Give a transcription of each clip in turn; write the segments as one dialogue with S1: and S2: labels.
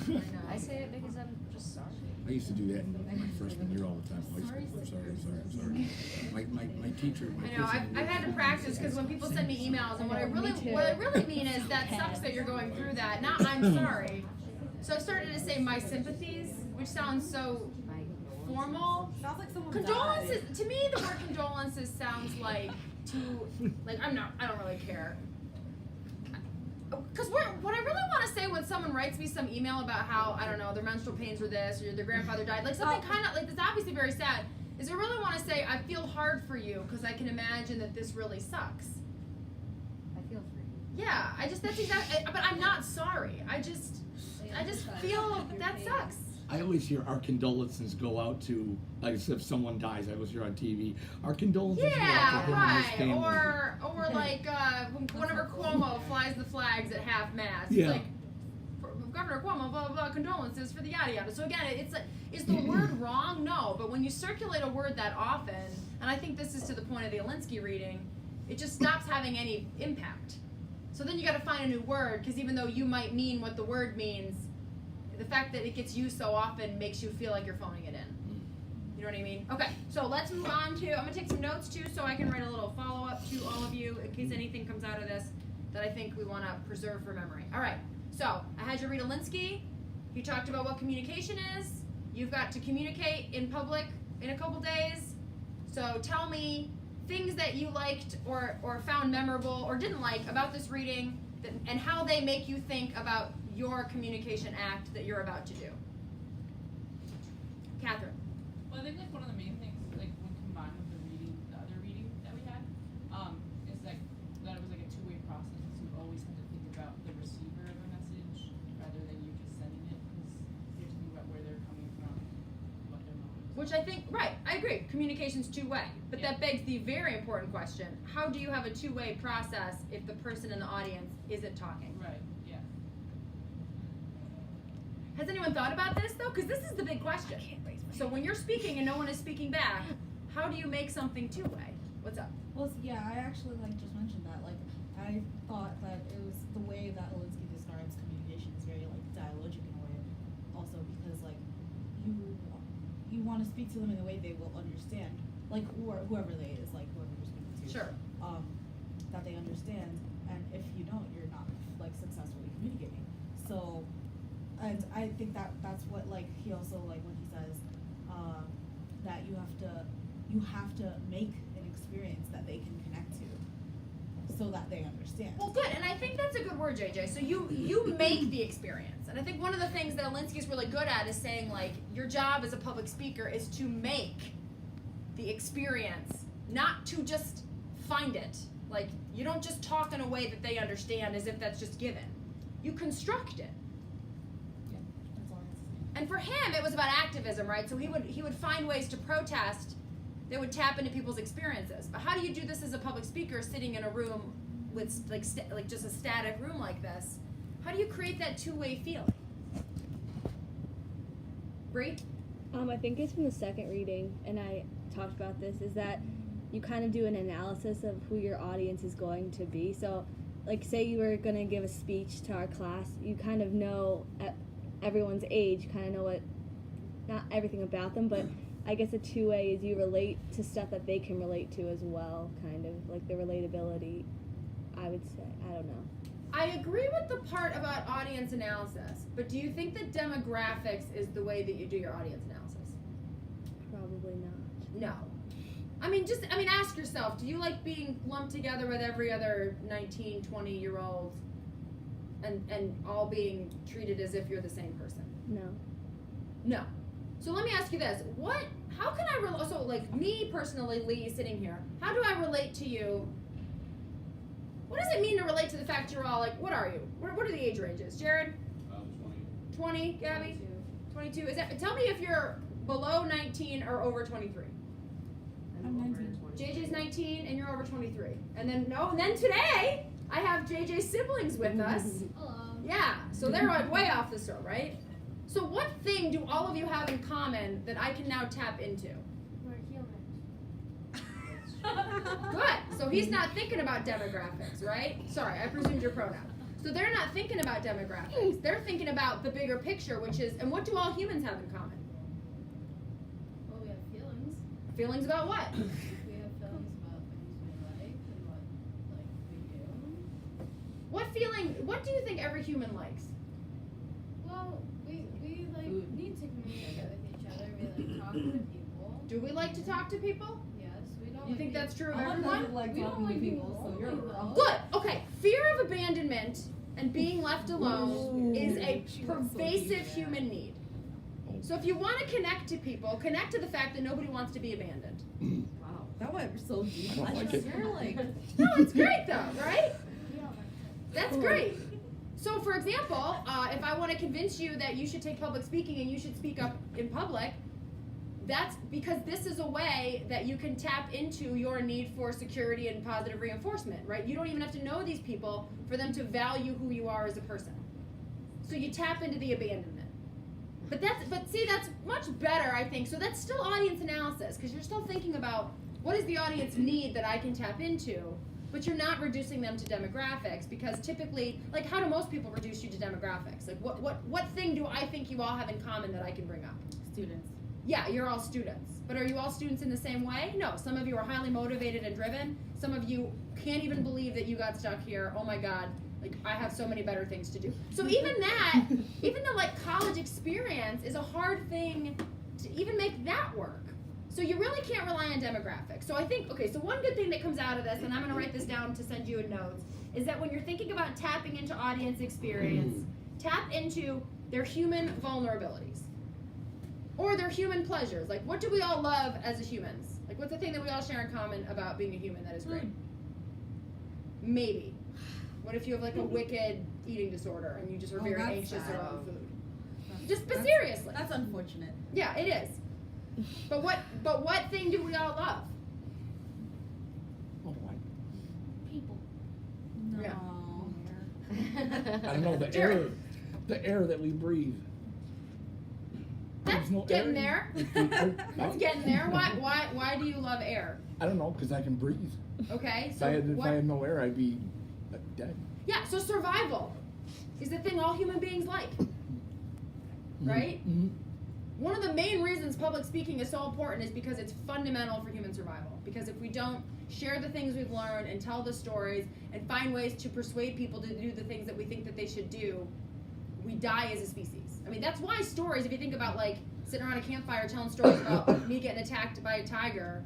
S1: I know. I say it because I'm just sorry.
S2: I used to do that in my freshman year all the time. High school. I'm sorry. My teacher.
S3: I know. I've had to practice because when people send me emails, and what I really mean is that sucks that you're going through that. Not I'm sorry. So I started to say my sympathies, which sounds so formal.
S4: Sounds like someone
S3: Condolences.
S4: died.
S3: To me, the word condolences sounds like I don't really care. Because what I really want to say when someone writes me some email about how, I don't know, their menstrual pains were this, or their grandfather died, like something kind of, like that's obviously very sad, is I really want to say, I feel hard for you, because I can imagine that this really sucks.
S1: I feel for you.
S3: Yeah, that's exactly, but I'm not sorry. I just feel that sucks.
S2: I always hear our condolences go out to, like if someone dies. I always hear on TV, our condolences go out to
S3: Yeah,
S2: him and his
S3: right.
S2: family.
S3: Or like whenever Cuomo flies the flags at half mast,
S2: Yeah.
S3: like Governor Cuomo, blah blah blah, condolences for the yada yada. So again, it's like, is the word wrong? No, but when you circulate a word that often, and I think this is to the point of the Alinsky reading, it just stops having any impact. So then you got to find a new word, because even though you might mean what the word means, the fact that it gets used so often makes you feel like you're phoning it in. You know what I mean? Okay, so let's move on to, I'm going to take some notes too so I can write a little follow-up to all of you in case anything comes out of this that I think we want to preserve for memory. All right, so I had you read Alinsky. He talked about what communication is. You've got to communicate in public in a couple days. So tell me things that you liked or found memorable or didn't like about this reading and how they make you think about your communication act that you're about to do. Catherine.
S4: Well, I think like one of the main things, like when combined with the other reading that we had, is like that it was like a two-way process. So you always have to think about the receiver of a message rather than you just sending it, because you have to think about where they're coming from, what their motives.
S3: Which I think, right, I agree. Communication's two-way. But that begs the very important question. How do you have a two-way process if the person in the audience isn't talking?
S4: Right, yeah.
S3: Has anyone thought about this, though? Because this is the big question. So when you're speaking and no one is speaking back, how do you make something two-way? What's up?
S5: Well, yeah, I actually just mentioned that. I thought that it was the way that Alinsky describes communication is very dialogic in a way. Also because you want to speak to them in a way they will understand, or whoever they is, whoever you're speaking to.
S3: Sure.
S5: That they understand, and if you don't, you're not successfully communicating. So, and I think that's what he also when he says that you have to make an experience that they can connect to, so that they understand.
S3: Well, good, and I think that's a good word, JJ. So you make the experience, and I think one of the things that Alinsky's really good at is saying your job as a public speaker is to make the experience, not to just find it. You don't just talk in a way that they understand as if that's just given. You construct it.
S5: Yeah, that's all I have to say.
S3: And for him, it was about activism, right? So he would find ways to protest that would tap into people's experiences. But how do you do this as a public speaker sitting in a room with just a static room like this? How do you create that two-way feeling? Bree?
S6: I think it's from the second reading, and I talked about this, is that you kind of do an analysis of who your audience is going to be. So, say you were going to give a speech to our class, you kind of know at everyone's age, kind of know not everything about them, but I guess a two-way is you relate to stuff that they can relate to as well, kind of, the relatability, I would say. I don't know.
S3: I agree with the part about audience analysis, but do you think that demographics is the way that you do your audience analysis?
S6: Probably not.
S3: No. Ask yourself, do you like being lumped together with every other 19, 20-year-old and all being treated as if you're the same person?
S6: No.
S3: No. So let me ask you this. How can I relate, me personally, Lee, sitting here, how do I relate to you? What does it mean to relate to the fact you're all what are you? What are the age ranges? Jared?
S7: 20.
S3: 20, Gabby? 22. Tell me if you're below 19 or over 23.
S5: I'm 19.
S3: JJ's 19 and you're over 23. And then today I have JJ's siblings with us.
S8: Hello.
S3: Yeah, so they're way off the stove, right? So what thing do all of you have in common that I can now tap into?
S8: We're humans.
S3: Good. So he's not thinking about demographics, right? Sorry, I presumed your pronoun. So they're not thinking about demographics. They're thinking about the bigger picture, which is, and what do all humans have in common?
S8: Well, we have feelings.
S3: Feelings about what?
S8: We have feelings about things we like and what we do.
S3: What do you think every human likes?
S8: Well, we like
S5: Food.
S8: need to communicate with each other. We like talk to people.
S3: Do we like to talk to people?
S8: Yes, we don't.
S3: You
S8: like
S3: think
S8: being-
S3: that's true of
S5: Ellen
S3: everyone?
S5: doesn't like
S8: We don't
S5: talking to
S8: like being
S5: people, so you're
S8: lonely,
S5: wrong.
S8: though.
S3: Good. Okay. Fear of abandonment and being left alone is a
S5: She looks so
S3: pervasive
S5: deep.
S3: human need. So if you want to connect to people, connect to the fact that nobody wants to be abandoned.
S5: Wow, that went so deep.
S2: I don't like
S5: just
S2: it.
S5: hear like.
S3: No, it's great though, right?
S8: We don't like
S3: That's great. So, for example, if I want to convince you that you should take public speaking and you should speak up in public, that's because this is a way that you can tap into your need for security and positive reinforcement, right? You don't even have to know these people for them to value who you are as a person. So you tap into the abandonment. But see, that's much better, I think. So that's still audience analysis, because you're still thinking about what is the audience need that I can tap into, but you're not reducing them to demographics, because typically, like, how do most people reduce you to demographics? Like, what thing do I think you all have in common that I can bring up?
S5: Students.
S3: Yeah, you're all students. But are you all students in the same way? No. Some of you are highly motivated and driven. Some of you can't even believe that you got stuck here. Oh my God. Like, I have so many better things to do. So even that, even the like college experience is a hard thing to even make that work. So you really can't rely on demographics. So I think, okay, so one good thing that comes out of this, and I'm gonna write this down to send you in notes, is that when you're thinking about tapping into audience experience, tap into their human vulnerabilities. Or their human pleasures. Like, what do we all love as humans? Like, what's the thing that we all share in common about being a human that is great? Maybe. What if you have like a wicked eating disorder and you just are
S5: Oh,
S3: very
S5: that's
S3: anxious
S5: sad.
S3: around food? But
S5: That's-
S3: seriously.
S5: That's unfortunate.
S3: Yeah, it is. But what thing do we all love?
S2: Oh,
S8: people.
S5: No.
S3: Yeah.
S2: I don't know,
S3: Jared.
S2: the air that we breathe.
S3: That's
S2: There's no
S3: getting
S2: air.
S3: there. That's getting there. Why do you love air?
S2: I don't know, because I can breathe.
S3: Okay,
S2: If
S3: so
S2: I had
S3: what?
S2: no air, I'd be dead.
S3: Yeah, so survival is the thing all human beings like. Right?
S2: Mm-hmm.
S3: One of the main reasons public speaking is so important is because it's fundamental for human survival. Because if we don't share the things we've learned and tell the stories and find ways to persuade people to do the things that we think that they should do, we die as a species. I mean, that's why stories, if you think about like sitting around a campfire telling stories about me getting attacked by a tiger,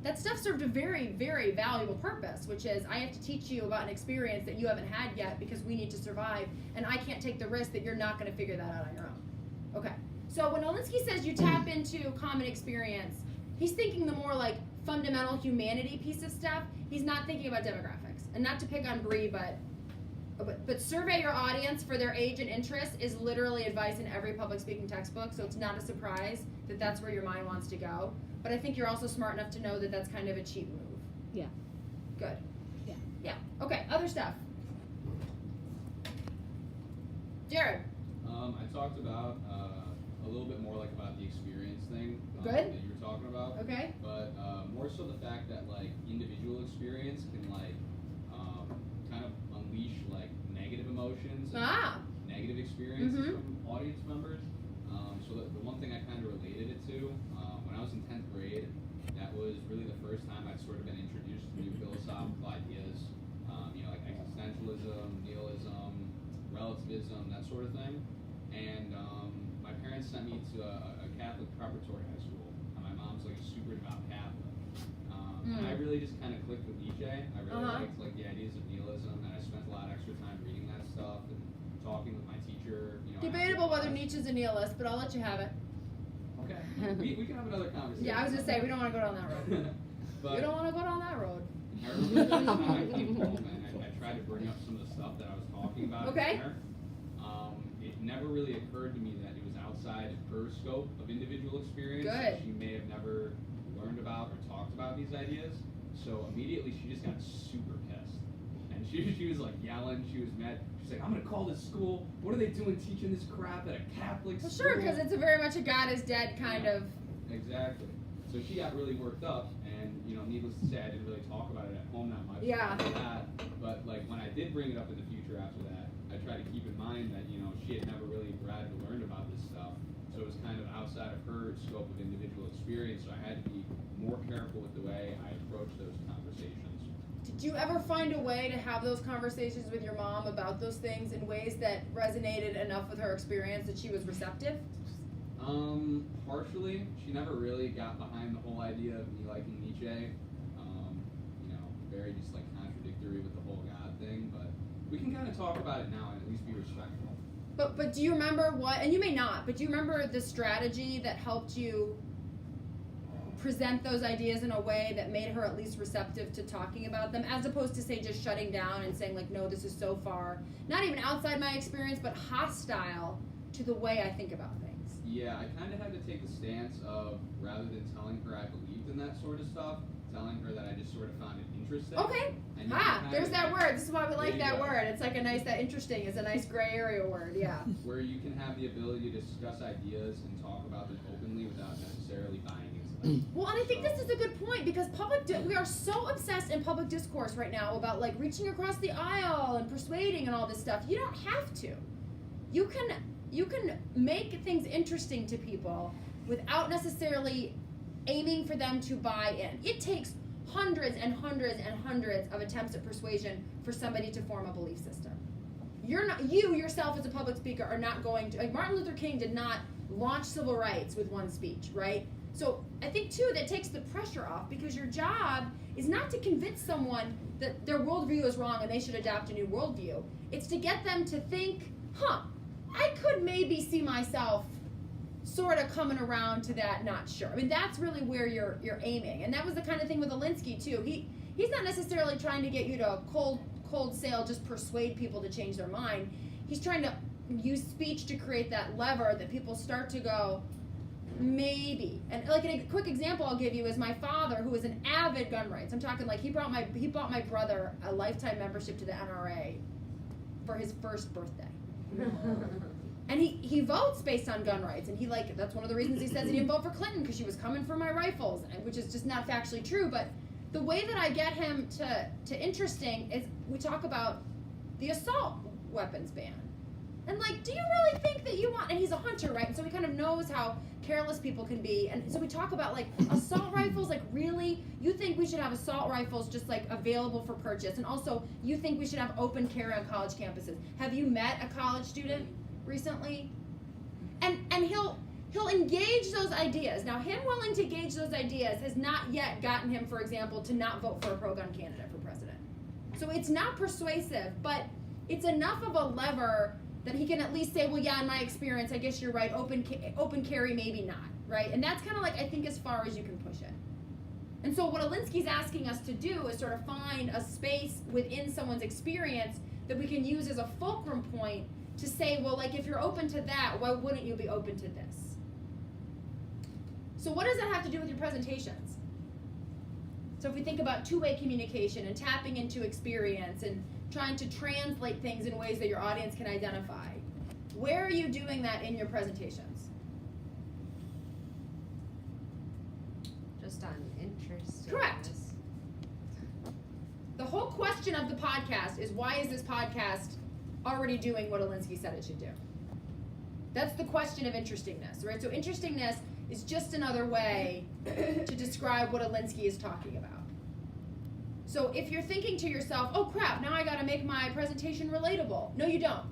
S3: that stuff served a very, very valuable purpose, which is I have to teach you about an experience that you haven't had yet because we need to survive, and I can't take the risk that you're not going to figure that out on your own. Okay, so when Olinsky says you tap into common experience, he's thinking the more like fundamental humanity piece of stuff. He's not thinking about demographics. And not to pick on Bree, but survey your audience for their age and interest is literally advice in every public speaking textbook, so it's not a surprise that that's where your mind wants to go. But I think you're also smart enough to know that that's kind of a cheap move.
S6: Yeah.
S3: Good.
S6: Yeah.
S3: Yeah. Okay, other stuff. Jared.
S7: I talked about a little bit more like about the experience thing
S3: Good.
S7: that you were talking about,
S3: Okay.
S7: but more so the fact that like individual experience can like kind of unleash like negative emotions, and
S3: Ah.
S7: negative experiences
S3: Mhm.
S7: from audience members. So the one thing I kind of related it to when I was in 10th grade, that was really the first time I'd sort of been introduced to new philosophical ideas, like existentialism, nihilism, relativism, that sort of thing. And my parents sent me to a Catholic preparatory high school. And my mom's like a super devout Catholic. And I really just kind of clicked with Nietzsche. I really liked like the ideas of nihilism, and I spent a lot of extra time reading that stuff and talking with my teacher.
S3: Debatable
S7: after
S3: whether
S7: class.
S3: Nietzsche's a nihilist, but I'll let you have it.
S7: Okay, we can have another conversation.
S3: Yeah, I was gonna say we don't want to go down that road.
S7: But
S3: We don't want to go down that road.
S7: I remember the first time I came home and I tried to bring up some of the stuff that I was talking about
S3: Okay.
S7: at dinner. It never really occurred to me that it was outside her scope of individual experience.
S3: Good.
S7: She may have never learned about or talked about these ideas. So immediately she just got super pissed. And she was like yelling, she was mad. She's like, I'm gonna call this school. What are they doing teaching this crap at a Catholic
S3: Well,
S7: school?
S3: sure, because it's a very much a God is dead kind of.
S7: Exactly. So she got really worked up, and needless to say, I didn't really talk about it at home that much.
S3: Yeah.
S7: After that, but like when I did bring it up in the future after that, I try to keep in mind that, you know, she had never really read or learned about this stuff. So it was kind of outside of her scope of individual experience, so I had to be more careful with the way I approached those conversations.
S3: Did you ever find a way to have those conversations with your mom about those things in ways that resonated enough with her experience that she was receptive?
S7: Partially. She never really got behind the whole idea of me liking Nietzsche. You know, very just like contradictory with the whole God thing, but we can kind of talk about it now and at least be respectful.
S3: But do you remember what, and you may not, but do you remember the strategy that helped you present those ideas in a way that made her at least receptive to talking about them, as opposed to, say, just shutting down and saying, like, no, this is so far, not even outside my experience, but hostile to the way I think about things?
S7: Yeah, I kind of had to take the stance of, rather than telling her I believed in that sort of stuff, telling her that I just sort of found it interesting.
S3: Okay.
S7: And you
S3: Ah,
S7: can
S3: there's
S7: kinda-
S3: that word. This is why we like
S7: There you
S3: that
S7: go.
S3: word. It's like a nice, that interesting is a nice gray area word, yeah.
S7: Where you can have the ability to discuss ideas and talk about them openly without necessarily buying into them.
S3: Well, and I think this is a good point because we are so obsessed in public discourse right now about like reaching across the aisle and persuading and all this stuff. You don't have to. You can make things interesting to people without necessarily aiming for them to buy in. It takes hundreds and hundreds and hundreds of attempts at persuasion for somebody to form a belief system. You yourself as a public speaker are not going to, like Martin Luther King did not launch civil rights with one speech, right? So I think too that takes the pressure off because your job is not to convince someone that their worldview is wrong and they should adopt a new worldview. It's to get them to think, I could maybe see myself sort of coming around to that, not sure. I mean, that's really where you're aiming. And that was the kind of thing with Alinsky too. He's not necessarily trying to get you to cold sail, just persuade people to change their mind. He's trying to use speech to create that lever that people start to go, maybe. And like a quick example I'll give you is my father, who is an avid gun rights. I'm talking like he bought my brother a lifetime membership to the NRA for his first birthday. And he votes based on gun rights, and that's one of the reasons he says he didn't vote for Clinton, because she was coming for my rifles, which is just not factually true. But the way that I get him to interesting is we talk about the assault weapons ban. And like, do you really think that you want, and he's a hunter, right? And so he kind of knows how careless people can be. And so we talk about like assault rifles, like really, you think we should have assault rifles just like available for purchase. And also you think we should have open carry on college campuses. Have you met a college student recently? And he'll engage those ideas. Now him willing to engage those ideas has not yet gotten him, for example, to not vote for a pro-gun candidate for president. So it's not persuasive, but it's enough of a lever that he can at least say, well, yeah, in my experience, I guess you're right, open carry, maybe not, right? And that's kind of like, I think, as far as you can push it. And so what Alinsky's asking us to do is sort of find a space within someone's experience that we can use as a fulcrum point to say, well, like, if you're open to that, why wouldn't you be open to this? So what does that have to do with your presentations? So if we think about two-way communication and tapping into experience and trying to translate things in ways that your audience can identify, where are you doing that in your presentations?
S1: Just on interest.
S3: Correct. The whole question of the podcast is, why is this podcast already doing what Alinsky said it should do? That's the question of interestingness, right? So interestingness is just another way to describe what Alinsky is talking about. So if you're thinking to yourself, oh crap, now I gotta make my presentation relatable. No, you don't.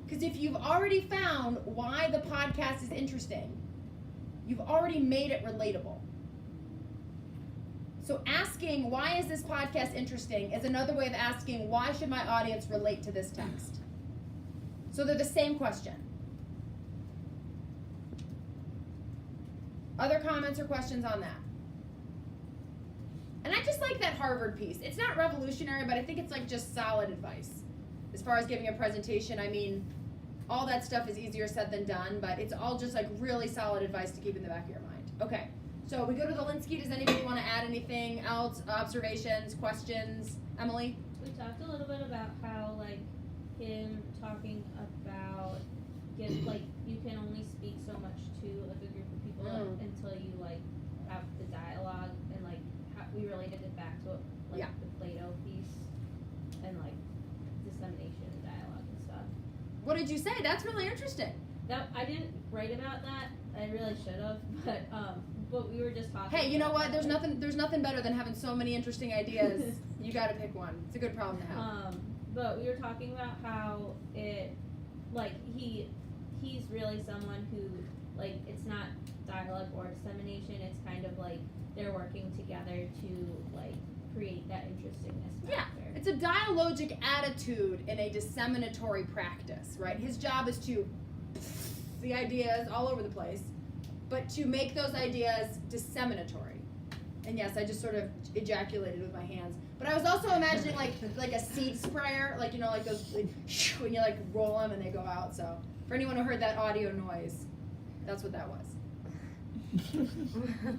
S3: Because if you've already found why the podcast is interesting, you've already made it relatable. So asking, why is this podcast interesting, is another way of asking, why should my audience relate to this text? So they're the same question. Other comments or questions on that? And I just like that Harvard piece. It's not revolutionary, but I think it's like just solid advice. As far as giving a presentation, I mean, all that stuff is easier said than done, but it's all just like really solid advice to keep in the back of your mind. Okay, so we go to the Alinsky. Does anybody want to add anything else? Observations, questions? Emily?
S9: We talked a little bit about how, like, him talking about, you can only speak so much to a good group of people until you, like, have the dialogue, and, like, how we related it back to, like,
S3: Yeah.
S9: the Plato piece, and, like, dissemination and dialogue and stuff.
S3: what did you say? That's really interesting.
S9: That I didn't write about that. I really should have, but we were just talking.
S3: Hey, you know
S9: about
S3: what?
S9: that,
S3: There's nothing better than having so many interesting ideas. You got to pick one. It's a good problem to have.
S9: But we were talking about how it, like, he's really someone who, like, it's not dialogue or dissemination. It's kind of like they're working together to, like, create that interestingness
S3: Yeah,
S9: factor.
S3: it's a dialogic attitude in a disseminatory practice, right? His job is to the ideas all over the place, but to make those ideas disseminatory. And yes, I just sort of ejaculated with my hands. But I was also imagining like a seed sprayer, like, you know, like those, like, when you like roll them and they go out. So for anyone who heard that audio noise, that's what that was.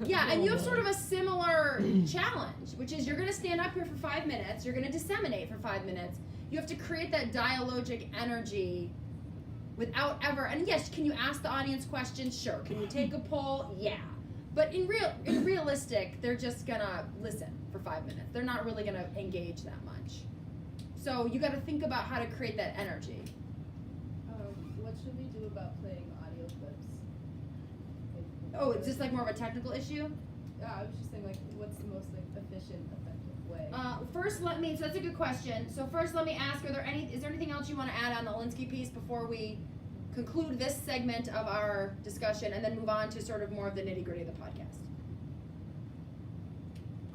S3: Yeah, and you have sort of a similar challenge, which is you're going to stand up here for 5 minutes, you're going to disseminate for 5 minutes. You have to create that dialogic energy without ever, and yes, can you ask the audience questions? Sure. Can you take a poll? Yeah. But in realistic, they're just gonna listen for 5 minutes. They're not really gonna engage that much. So you got to think about how to create that energy.
S8: What should we do about playing audio clips?
S3: Oh, is this like more of a technical issue?
S8: Yeah, I was just saying, like, what's the most like efficient, effective way?
S3: So that's a good question. So first let me ask, is there anything else you want to add on the Alinsky piece before we conclude this segment of our discussion and then move on to sort of more of the nitty gritty of the podcast?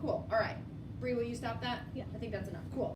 S3: Cool, all right. Bree, will you stop that?
S6: Yeah.
S3: I think that's enough, cool.